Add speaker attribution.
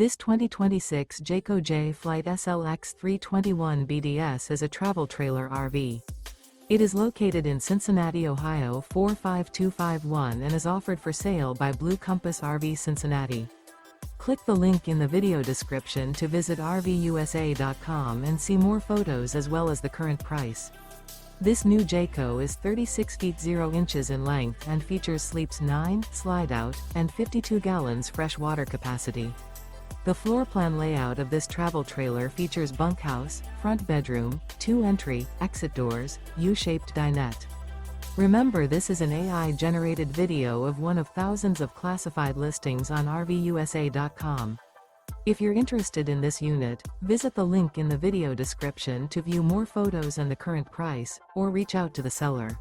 Speaker 1: This 2026 Jayco Jay Flight SLX 321 BDS is a travel trailer RV. It is located in Cincinnati, Ohio 45251 and is offered for sale by Blue Compass RV Cincinnati. Click the link in the video description to visit RVUSA.com and see more photos as well as the current price. This new Jayco is 36 feet 0 inches in length and features sleeps 9, slide-out, and 52 gallons fresh water capacity. The floor plan layout of this travel trailer features bunkhouse, front bedroom, 2 entry, exit doors, U-shaped dinette. Remember, this is an AI-generated video of one of thousands of classified listings on RVUSA.com. If you're interested in this unit, visit the link in the video description to view more photos and the current price, or reach out to the seller.